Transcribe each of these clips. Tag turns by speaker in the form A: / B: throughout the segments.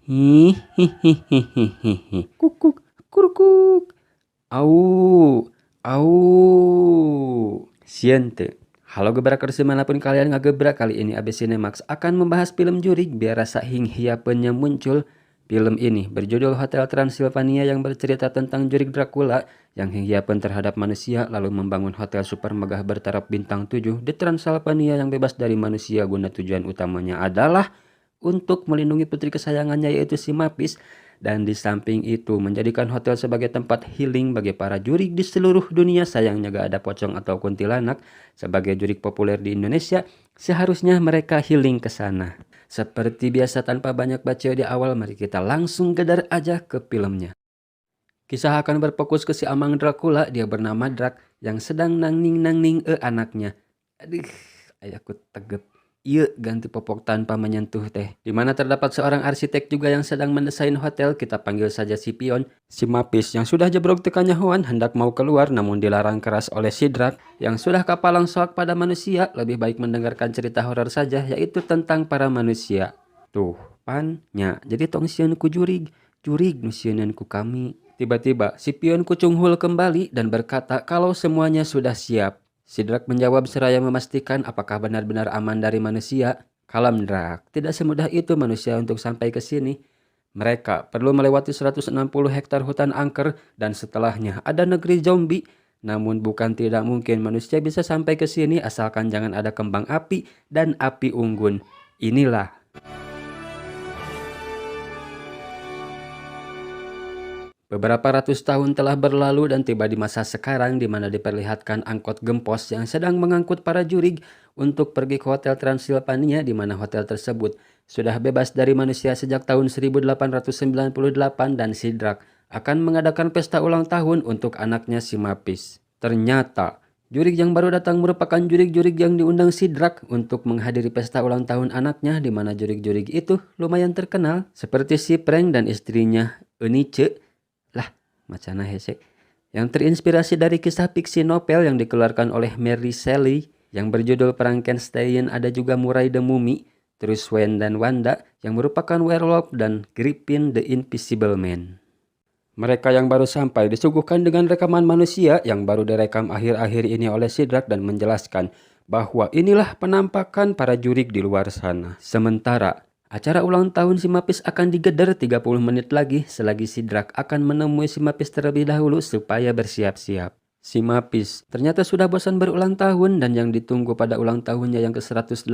A: Hihihihihihi. Kukuk, kurukuk. Au, au. Siente. Halo gebrakers dimanapun kalian ngagebrak, kali ini ABC Nemax akan membahas film jurig biar rasa hinghiapennya muncul. Film ini berjudul Hotel Transylvania yang bercerita tentang jurig Dracula yang hinghiapen terhadap manusia lalu membangun hotel super megah bertaraf bintang 7 di Transylvania yang bebas dari manusia guna tujuan utamanya adalah untuk melindungi putri kesayangannya yaitu si Mapis, dan di samping itu menjadikan hotel sebagai tempat healing bagi para jurig di seluruh dunia. Sayangnya gak ada pocong atau kuntilanak. Sebagai jurig populer di Indonesia, seharusnya mereka healing ke sana. Seperti biasa tanpa banyak baca di awal, mari kita langsung gedar aja ke filmnya. Kisah akan berfokus ke si Amang Dracula, dia bernama Drak, yang sedang nangning anaknya. Aduh, ayahku tegep. Iya, ganti popok tanpa menyentuh teh. Di mana terdapat seorang arsitek juga yang sedang mendesain hotel, kita panggil saja si Pion. Si Mapis yang sudah jebrok teka nyahuan hendak mau keluar namun dilarang keras oleh si Drak yang sudah kapalang soak pada manusia. Lebih baik mendengarkan cerita horor saja, yaitu tentang para manusia. Tuh, pannya. Jadi tong sieun ku jurig nu sieunan ku kami. Tiba-tiba si Pion kucunghul kembali dan berkata kalau semuanya sudah siap. Si Drak menjawab seraya memastikan apakah benar-benar aman dari manusia. Kalem Drak, tidak semudah itu manusia untuk sampai ke sini. Mereka perlu melewati 160 hektar hutan angker dan setelahnya ada negeri zombie. Namun bukan tidak mungkin manusia bisa sampai ke sini asalkan jangan ada kembang api dan api unggun. Inilah. Beberapa ratus tahun telah berlalu dan tiba di masa sekarang di mana diperlihatkan angkot gempos yang sedang mengangkut para jurig untuk pergi ke Hotel Transylvania, di mana hotel tersebut sudah bebas dari manusia sejak tahun 1898 dan si Drak akan mengadakan pesta ulang tahun untuk anaknya si Mapis. Ternyata jurig yang baru datang merupakan jurig-jurig yang diundang si Drak untuk menghadiri pesta ulang tahun anaknya, di mana jurig-jurig itu lumayan terkenal seperti si Prank dan istrinya Eunice. Lah, macana hese. Yang terinspirasi dari kisah fiksi novel yang dikeluarkan oleh Mary Shelley yang berjudul Frankenstein. Ada juga Murai the Mummy, terus Wen dan Wanda yang merupakan werewolf, dan Griffin the Invisible Man. Mereka yang baru sampai disuguhkan dengan rekaman manusia yang baru direkam akhir-akhir ini oleh si Drak dan menjelaskan bahwa inilah penampakan para jurig di luar sana. Sementara acara ulang tahun si Mapis akan digedar 30 menit lagi selagi si Drak akan menemui si Mapis terlebih dahulu supaya bersiap-siap. Si Mapis ternyata sudah bosan berulang tahun dan yang ditunggu pada ulang tahunnya yang ke-118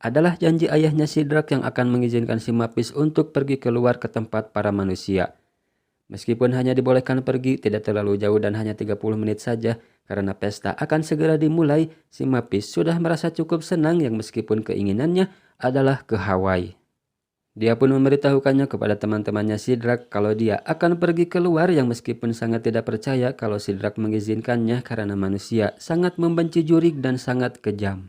A: adalah janji ayahnya si Drak yang akan mengizinkan si Mapis untuk pergi keluar ke tempat para manusia. Meskipun hanya dibolehkan pergi tidak terlalu jauh dan hanya 30 menit saja karena pesta akan segera dimulai, si Mapis sudah merasa cukup senang yang meskipun keinginannya adalah ke Hawaii. Dia pun memberitahukannya kepada teman-temannya si Drak kalau dia akan pergi keluar yang meskipun sangat tidak percaya kalau si Drak mengizinkannya karena manusia sangat membenci jurig dan sangat kejam.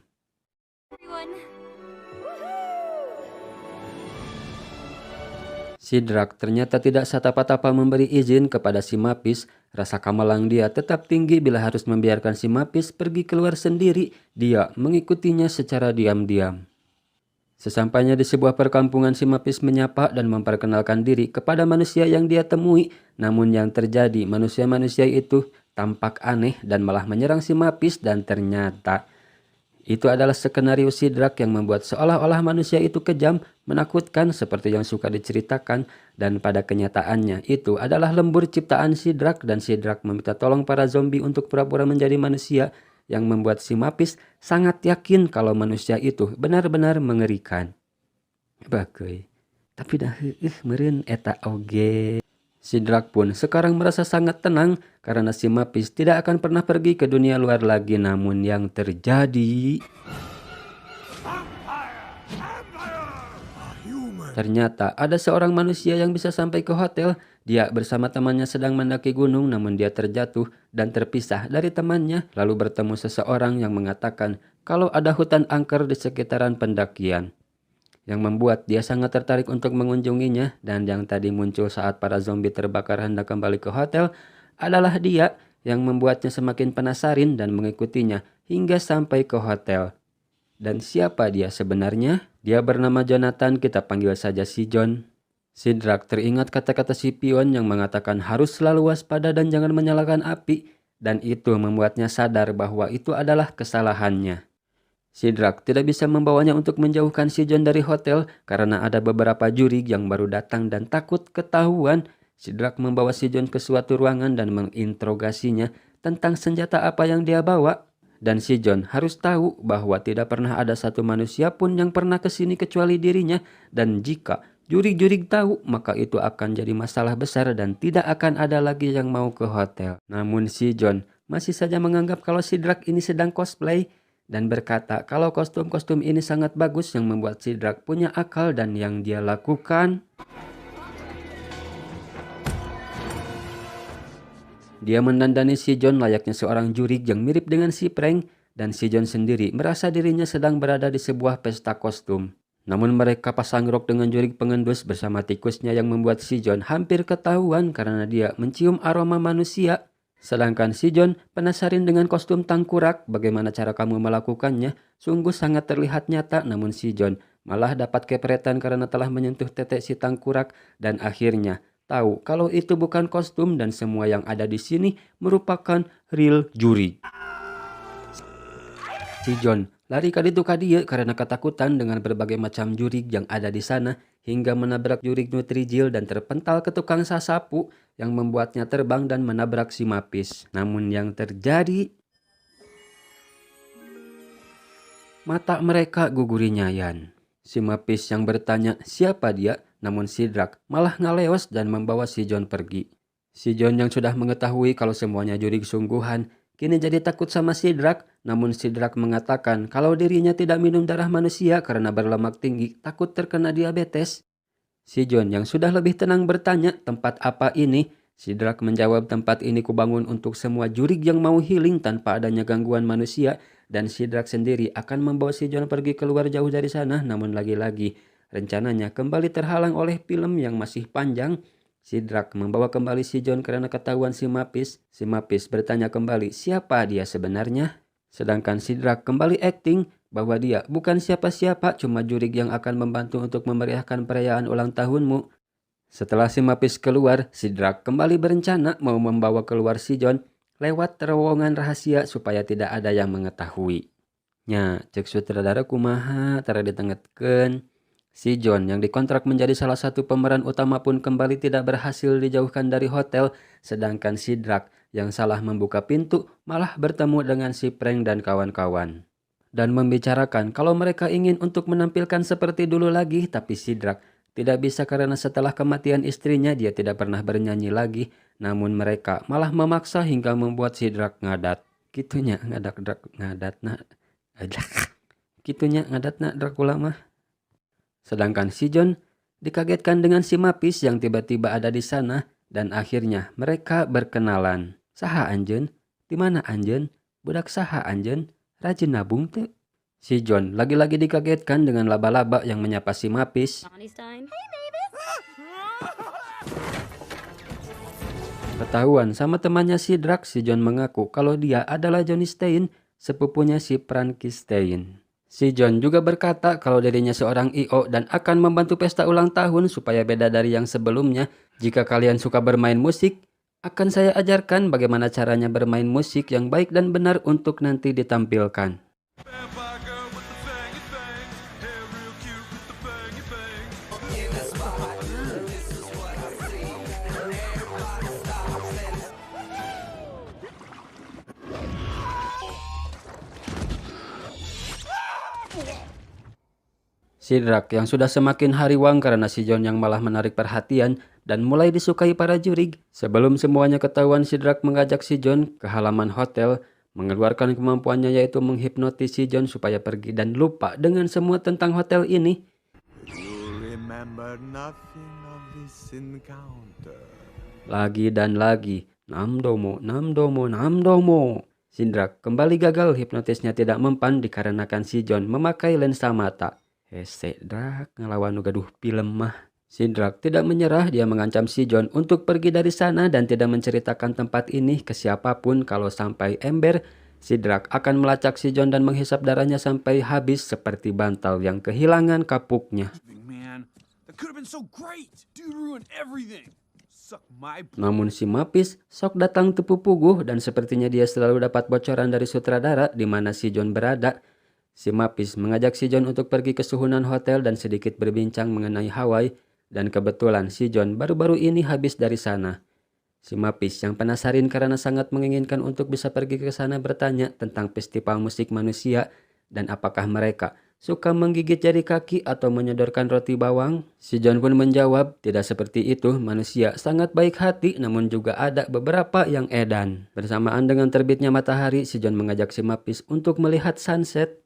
A: Si Drak ternyata tidak satapa-tapa memberi izin kepada si Mapis. Rasa kamalang dia tetap tinggi bila harus membiarkan si Mapis pergi keluar sendiri. Dia mengikutinya secara diam-diam. Sesampainya di sebuah perkampungan, si Mapis menyapa dan memperkenalkan diri kepada manusia yang dia temui. Namun yang terjadi, manusia-manusia itu tampak aneh dan malah menyerang si Mapis, dan ternyata itu adalah skenario si Drak yang membuat seolah-olah manusia itu kejam, menakutkan seperti yang suka diceritakan, dan pada kenyataannya itu adalah lembur ciptaan si Drak, dan si Drak meminta tolong para zombie untuk pura-pura menjadi manusia yang membuat si Mapis sangat yakin kalau manusia itu benar-benar mengerikan. Bagai, tapi dah meureun eta oge. Si Drak pun sekarang merasa sangat tenang karena si Mapis tidak akan pernah pergi ke dunia luar lagi. Namun yang terjadi, ternyata ada seorang manusia yang bisa sampai ke hotel. Dia bersama temannya sedang mendaki gunung, namun dia terjatuh dan terpisah dari temannya. Lalu bertemu seseorang yang mengatakan kalau ada hutan angker di sekitaran pendakian, yang membuat dia sangat tertarik untuk mengunjunginya. Dan yang tadi muncul saat para zombie terbakar hendak kembali ke hotel adalah dia yang membuatnya semakin penasaran dan mengikutinya hingga sampai ke hotel. Dan siapa dia sebenarnya? Dia bernama Jonathan, kita panggil saja si John. Sidrak teringat kata-kata si pion yang mengatakan harus selalu waspada dan jangan menyalakan api, dan itu membuatnya sadar bahwa itu adalah kesalahannya. Sidrak tidak bisa membawanya untuk menjauhkan si John dari hotel karena ada beberapa jurig yang baru datang dan takut ketahuan. Sidrak membawa si John ke suatu ruangan dan menginterogasinya tentang senjata apa yang dia bawa. Dan si John harus tahu bahwa tidak pernah ada satu manusia pun yang pernah ke sini kecuali dirinya. Dan jika jurig-jurig tahu, maka itu akan jadi masalah besar dan tidak akan ada lagi yang mau ke hotel. Namun si John masih saja menganggap kalau Sidrak ini sedang cosplay dan berkata kalau kostum-kostum ini sangat bagus yang membuat Sidrak punya akal dan yang dia lakukan. Dia mendandani si John layaknya seorang jurig yang mirip dengan si Prank, dan si John sendiri merasa dirinya sedang berada di sebuah pesta kostum. Namun mereka pasang rok dengan jurig pengendus bersama tikusnya yang membuat si John hampir ketahuan karena dia mencium aroma manusia. Sedangkan si John penasaran dengan kostum tangkurak, bagaimana cara kamu melakukannya, sungguh sangat terlihat nyata, namun si John malah dapat kepretan karena telah menyentuh tetek si tangkurak dan akhirnya tahu kalau itu bukan kostum dan semua yang ada di sini merupakan real juri. Si John lari kaditu kadia karena ketakutan dengan berbagai macam jurig yang ada di sana hingga menabrak jurig Nutrijil dan terpental ke tukang sasapu yang membuatnya terbang dan menabrak si Mapis. Namun yang terjadi, mata mereka guguri nyayan. Si Mapis yang bertanya siapa dia, namun Sidrak malah ngalewas dan membawa si John pergi. Si John yang sudah mengetahui kalau semuanya jurig sungguhan, kini jadi takut sama Sidrak, namun Sidrak mengatakan kalau dirinya tidak minum darah manusia karena berlemak tinggi, takut terkena diabetes. Si John yang sudah lebih tenang bertanya tempat apa ini. Sidrak menjawab tempat ini kubangun untuk semua jurig yang mau healing tanpa adanya gangguan manusia, dan Sidrak sendiri akan membawa si John pergi keluar jauh dari sana, namun lagi-lagi rencananya kembali terhalang oleh film yang masih panjang. Sidrak membawa kembali si John karena ketahuan si Mapis. Si Mapis bertanya kembali siapa dia sebenarnya. Sedangkan Sidrak kembali acting bahwa dia bukan siapa-siapa, cuma jurig yang akan membantu untuk memeriahkan perayaan ulang tahunmu. Setelah si Mapis keluar, Sidrak kembali berencana mau membawa keluar si John lewat terowongan rahasia supaya tidak ada yang mengetahui. Nya, cek sutradara kumaha tara ditengetkeun. Si John yang dikontrak menjadi salah satu pemeran utama pun kembali tidak berhasil dijauhkan dari hotel, sedangkan Sidrak yang salah membuka pintu malah bertemu dengan si Prank dan kawan-kawan. Dan membicarakan kalau mereka ingin untuk menampilkan seperti dulu lagi, tapi Sidrak tidak bisa karena setelah kematian istrinya dia tidak pernah bernyanyi lagi, namun mereka malah memaksa hingga membuat Sidrak ngadat. Kitunya ngadatna Dracula mah. Sedangkan si John dikagetkan dengan si Mapis yang tiba-tiba ada di sana dan akhirnya mereka berkenalan. Saha anjeun? Di mana anjeun? Budak saha anjeun? Rajin nabung teu? Si John lagi-lagi dikagetkan dengan laba-laba yang menyapa si Mapis. Ketahuan sama temannya Sidrak, si John mengaku kalau dia adalah Johnny Stein, sepupunya si Frankenstein. Si John juga berkata kalau dirinya seorang I.O. dan akan membantu pesta ulang tahun supaya beda dari yang sebelumnya. Jika kalian suka bermain musik, akan saya ajarkan bagaimana caranya bermain musik yang baik dan benar untuk nanti ditampilkan. Sidrak yang sudah semakin hariwang karena si John yang malah menarik perhatian dan mulai disukai para jurig. Sebelum semuanya ketahuan, Sidrak mengajak si John ke halaman hotel, mengeluarkan kemampuannya yaitu menghipnotis si John supaya pergi dan lupa dengan semua tentang hotel ini. Lagi dan lagi, namdomo. Sidrak kembali gagal, hipnotisnya tidak mempan dikarenakan si John memakai lensa mata. Sidrak ngelawan nu gaduh film mah. Sidrak tidak menyerah, dia mengancam si John untuk pergi dari sana dan tidak menceritakan tempat ini ke siapapun. Kalau sampai ember, Sidrak akan melacak si John dan menghisap darahnya sampai habis seperti bantal yang kehilangan kapuknya.
B: could have been so great. Dude ruined everything. Suck my blood.
A: Namun si Mapis sok datang tepu puguh dan sepertinya dia selalu dapat bocoran dari sutradara di mana si John berada. Si Mapis mengajak si John untuk pergi ke suhunan hotel dan sedikit berbincang mengenai Hawaii, dan kebetulan si John baru-baru ini habis dari sana. Si Mapis yang penasaran karena sangat menginginkan untuk bisa pergi ke sana bertanya tentang festival musik manusia dan apakah mereka suka menggigit jari kaki atau menyodorkan roti bawang. Si John pun menjawab, tidak seperti itu, manusia sangat baik hati namun juga ada beberapa yang edan. Bersamaan dengan terbitnya matahari, si John mengajak si Mapis untuk melihat sunset.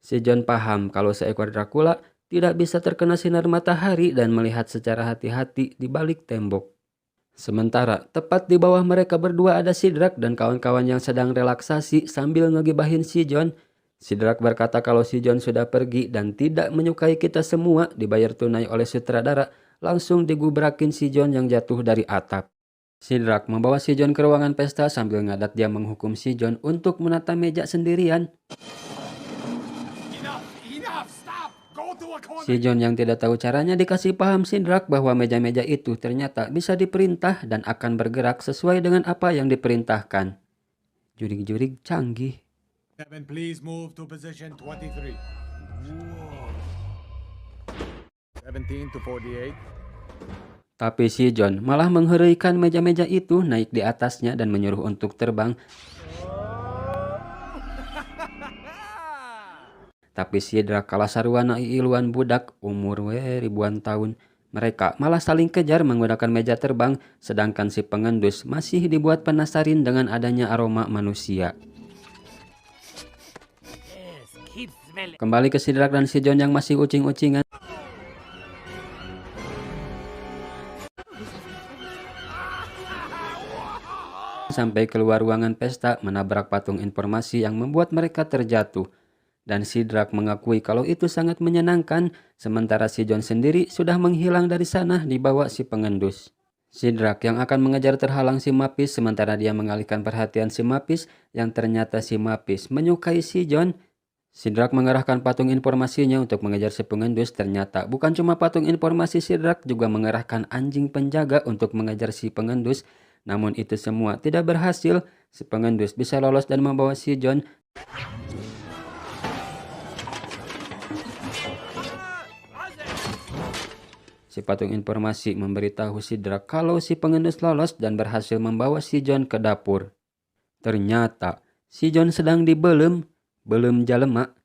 A: Si John paham kalau seekor Dracula tidak bisa terkena sinar matahari dan melihat secara hati-hati di balik tembok. Sementara tepat di bawah mereka berdua ada Sidrak dan kawan-kawan yang sedang relaksasi sambil ngegibahin si John. Sidrak berkata kalau si John sudah pergi dan tidak menyukai kita semua, dibayar tunai oleh sutradara, langsung digubrakin si John yang jatuh dari atap. Sidrak membawa si John ke ruangan pesta sambil ngadat dia menghukum si John untuk menata meja sendirian. Si John yang tidak tahu caranya dikasih paham Sidrak bahwa meja-meja itu ternyata bisa diperintah dan akan bergerak sesuai dengan apa yang diperintahkan. Jurig-jurig canggih.
B: 7, please move to position 23. 17 to 48.
A: Tapi si John malah mengherikan meja-meja itu naik di atasnya dan menyuruh untuk terbang. Tapi Sidrak kalah sarwana iluan budak umur ribuan tahun. Mereka malah saling kejar menggunakan meja terbang, sedangkan si pengendus masih dibuat penasaran dengan adanya aroma manusia. Kembali ke Sidrak dan si John yang masih ucing-ucingan. Sampai keluar ruangan pesta menabrak patung informasi yang membuat mereka terjatuh. Dan Sidrak mengakui kalau itu sangat menyenangkan, sementara si John sendiri sudah menghilang dari sana dibawa si pengendus. Sidrak yang akan mengejar terhalang si Mapis, sementara dia mengalihkan perhatian si Mapis yang ternyata si Mapis menyukai si John. Sidrak mengerahkan patung informasinya untuk mengejar si pengendus. Ternyata bukan cuma patung informasi, Sidrak juga mengerahkan anjing penjaga untuk mengejar si pengendus. Namun itu semua tidak berhasil. Si pengendus bisa lolos dan membawa si John. Si patung informasi memberitahu Sidrak kalau si pengendus lolos dan berhasil membawa si John ke dapur. Ternyata si John sedang dibelem, belum jalema.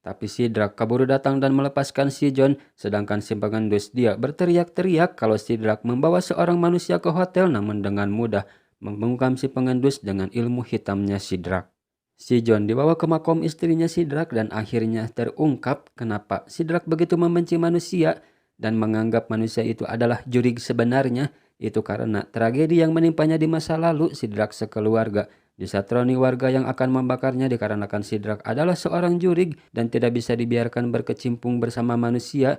A: Tapi Sidrak kabur datang dan melepaskan si John, sedangkan si pengendus dia berteriak-teriak kalau Sidrak membawa seorang manusia ke hotel namun dengan mudah membungkam si pengendus dengan ilmu hitamnya Sidrak. Si John dibawa ke makom istrinya Sidrak dan akhirnya terungkap kenapa Sidrak begitu membenci manusia dan menganggap manusia itu adalah jurig sebenarnya. Itu karena tragedi yang menimpanya di masa lalu. Sidrak sekeluarga disatroni warga yang akan membakarnya dikarenakan Sidrak adalah seorang jurig dan tidak bisa dibiarkan berkecimpung bersama manusia.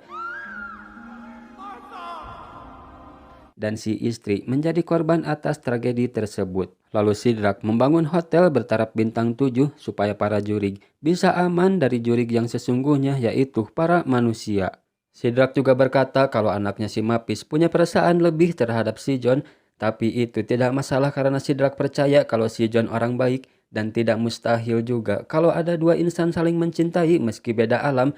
A: Dan si istri menjadi korban atas tragedi tersebut. Lalu Sidrak membangun hotel bertaraf bintang 7 supaya para jurig bisa aman dari jurig yang sesungguhnya, yaitu para manusia. Sidrak juga berkata kalau anaknya si Mapis punya perasaan lebih terhadap si John, tapi itu tidak masalah karena Sidrak percaya kalau si John orang baik dan tidak mustahil juga kalau ada dua insan saling mencintai meski beda alam.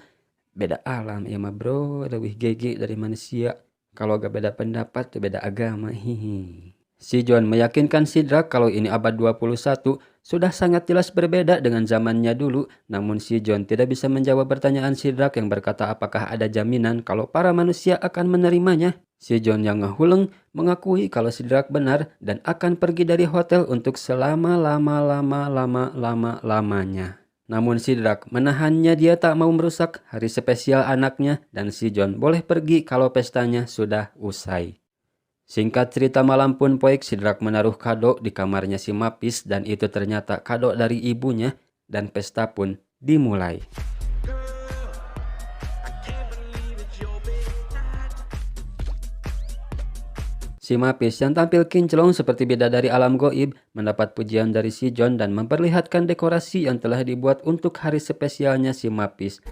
A: Beda alam ya mah bro, lebih gege dari manusia. Kalau gak beda pendapat, beda agama. Hihi. Si John meyakinkan Sidrak kalau ini abad 21 sudah sangat jelas berbeda dengan zamannya dulu. Namun si John tidak bisa menjawab pertanyaan Sidrak yang berkata apakah ada jaminan kalau para manusia akan menerimanya. Si John yang ngehuleng mengakui kalau Sidrak benar dan akan pergi dari hotel untuk selama-lama-lamanya. Namun Sidrak menahannya, dia tak mau merusak hari spesial anaknya dan si John boleh pergi kalau pestanya sudah usai. Singkat cerita malam pun poik, Sidrak menaruh kado di kamarnya si Mapis dan itu ternyata kado dari ibunya dan pesta pun dimulai. Si Mapis yang tampil kinclong seperti bidadari alam goib mendapat pujian dari si John dan memperlihatkan dekorasi yang telah dibuat untuk hari spesialnya si Mapis.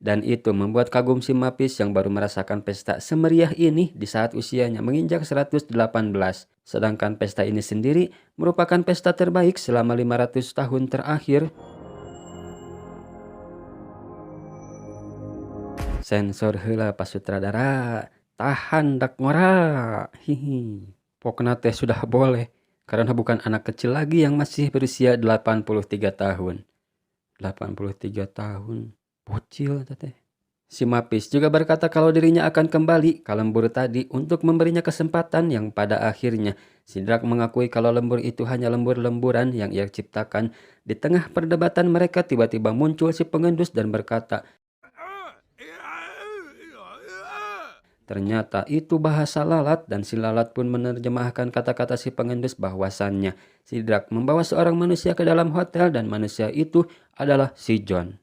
A: Dan itu membuat kagum si Mapis yang baru merasakan pesta semeriah ini di saat usianya menginjak 118. Sedangkan pesta ini sendiri merupakan pesta terbaik selama 500 tahun terakhir. Sensor heula Pak Sutradara, tahan dak ngora. Hihi. Pokna teh sudah boleh karena bukan anak kecil lagi yang masih berusia 83 tahun. 83 tahun. Bocil teh. Si Mapis juga berkata kalau dirinya akan kembali ke lembur tadi untuk memberinya kesempatan yang pada akhirnya Sidrak mengakui kalau lembur itu hanya lembur-lemburan yang ia ciptakan. Di tengah perdebatan mereka tiba-tiba muncul si pengendus dan berkata, ternyata itu bahasa lalat dan si lalat pun menerjemahkan kata-kata si pengendus bahwasannya Sidrak membawa seorang manusia ke dalam hotel dan manusia itu adalah si John.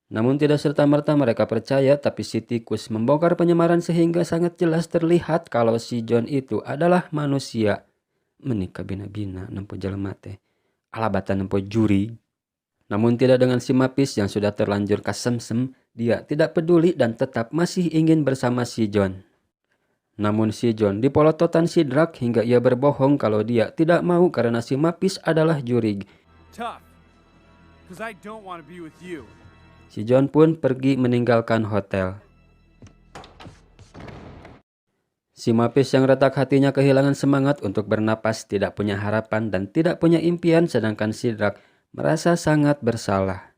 A: Namun tidak serta-merta mereka percaya, tapi si tikus membongkar penyamaran sehingga sangat jelas terlihat kalau si John itu adalah manusia. Menikah bina-bina nempo jelema teh. Alabatan nempo juri. Namun tidak dengan si Mapis yang sudah terlanjur kasemsem, dia tidak peduli dan tetap masih ingin bersama si John. Namun si John dipolototan Sidrak hingga ia berbohong kalau dia tidak mau karena si Mapis adalah jurig.
B: Tough. Because I don't want to be with you.
A: Si John pun pergi meninggalkan hotel. Si Mapis yang retak hatinya kehilangan semangat untuk bernapas, tidak punya harapan dan tidak punya impian, sedangkan Sidrak merasa sangat bersalah.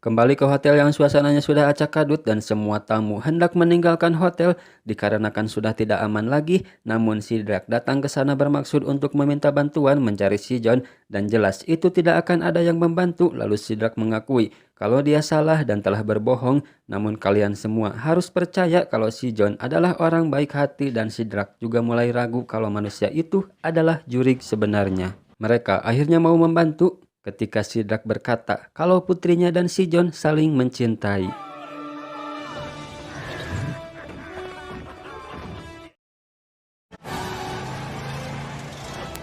A: Kembali ke hotel yang suasananya sudah acak-adut dan semua tamu hendak meninggalkan hotel dikarenakan sudah tidak aman lagi. Namun Sidrak datang ke sana bermaksud untuk meminta bantuan mencari si John dan jelas itu tidak akan ada yang membantu. Lalu Sidrak mengakui kalau dia salah dan telah berbohong. Namun kalian semua harus percaya kalau si John adalah orang baik hati dan Sidrak juga mulai ragu kalau manusia itu adalah jurig sebenarnya. Mereka akhirnya mau membantu ketika Sidrak berkata kalau putrinya dan si John saling mencintai.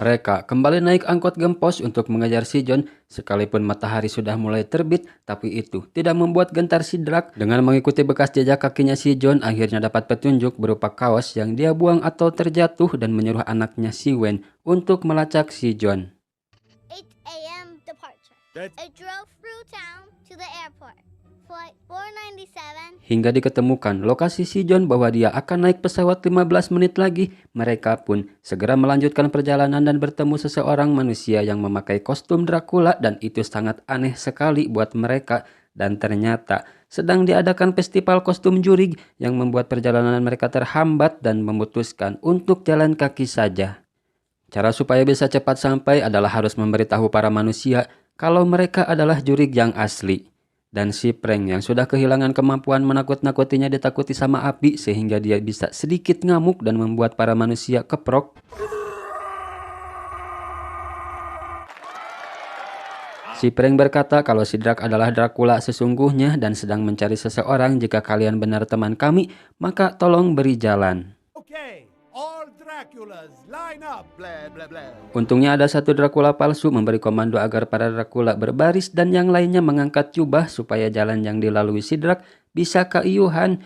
A: Mereka kembali naik angkot gempos untuk mengejar si John sekalipun matahari sudah mulai terbit, tapi itu tidak membuat gentar Sidrak. Dengan mengikuti bekas jejak kakinya si John akhirnya dapat petunjuk berupa kaos yang dia buang atau terjatuh dan menyuruh anaknya si Wen untuk melacak si John.
C: 8 a.m. departure. I drove through town to the airport. Flight 497.
A: Hingga diketemukan lokasi si John bahwa dia akan naik pesawat 15 menit lagi. Mereka pun segera melanjutkan perjalanan dan bertemu seseorang manusia yang memakai kostum Dracula dan itu sangat aneh sekali buat mereka. Dan ternyata sedang diadakan festival kostum jurig yang membuat perjalanan mereka terhambat dan memutuskan untuk jalan kaki saja. Cara supaya bisa cepat sampai adalah harus memberitahu para manusia kalau mereka adalah jurig yang asli. Dan si Prank yang sudah kehilangan kemampuan menakut-nakutinya ditakuti sama api sehingga dia bisa sedikit ngamuk dan membuat para manusia keprok. Si Prank berkata kalau Sidrak adalah Dracula sesungguhnya dan sedang mencari seseorang. Jika kalian benar teman kami, maka tolong beri jalan.
B: Okay, all Draculas, line up. Blah, blah, blah.
A: Untungnya ada satu Dracula palsu memberi komando agar para Dracula berbaris dan yang lainnya mengangkat jubah supaya jalan yang dilalui Sidrak bisa keiuhan.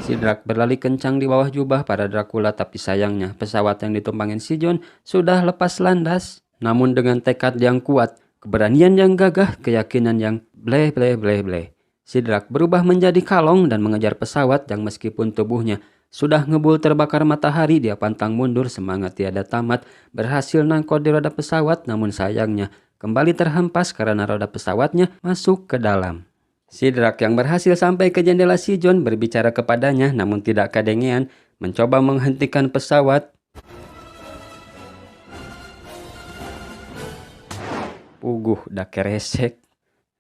A: Sidrak berlari kencang di bawah jubah para Dracula, tapi sayangnya pesawat yang ditumpangin si John sudah lepas landas. Namun dengan tekad yang kuat, keberanian yang gagah, keyakinan yang bleh bleh bleh bleh, Sidrak berubah menjadi kalong dan mengejar pesawat yang meskipun tubuhnya sudah ngebul terbakar matahari, dia pantang mundur semangat tiada tamat, berhasil nangkot di roda pesawat namun sayangnya kembali terhempas karena roda pesawatnya masuk ke dalam. Sidrak yang berhasil sampai ke jendela si John berbicara kepadanya namun tidak kadengean, mencoba menghentikan pesawat. Puguh dak keresek.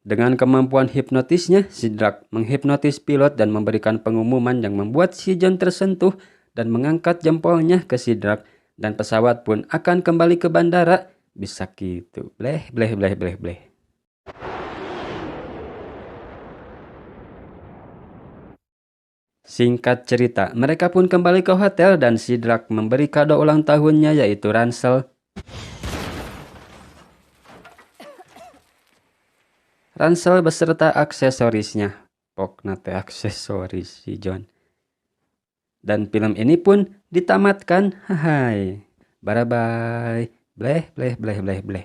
A: Dengan kemampuan hipnotisnya, Sidrak menghipnotis pilot dan memberikan pengumuman yang membuat si John tersentuh dan mengangkat jempolnya ke Sidrak dan pesawat pun akan kembali ke bandara. Bisa gitu. Bleh bleh bleh bleh bleh. Singkat cerita, mereka pun kembali ke hotel dan Sidrak memberi kado ulang tahunnya yaitu ransel. ransel beserta aksesorisnya. Pokna teh aksesoris si John. Dan film ini pun ditamatkan. Hai. Bye bye. Bleh bleh bleh bleh bleh.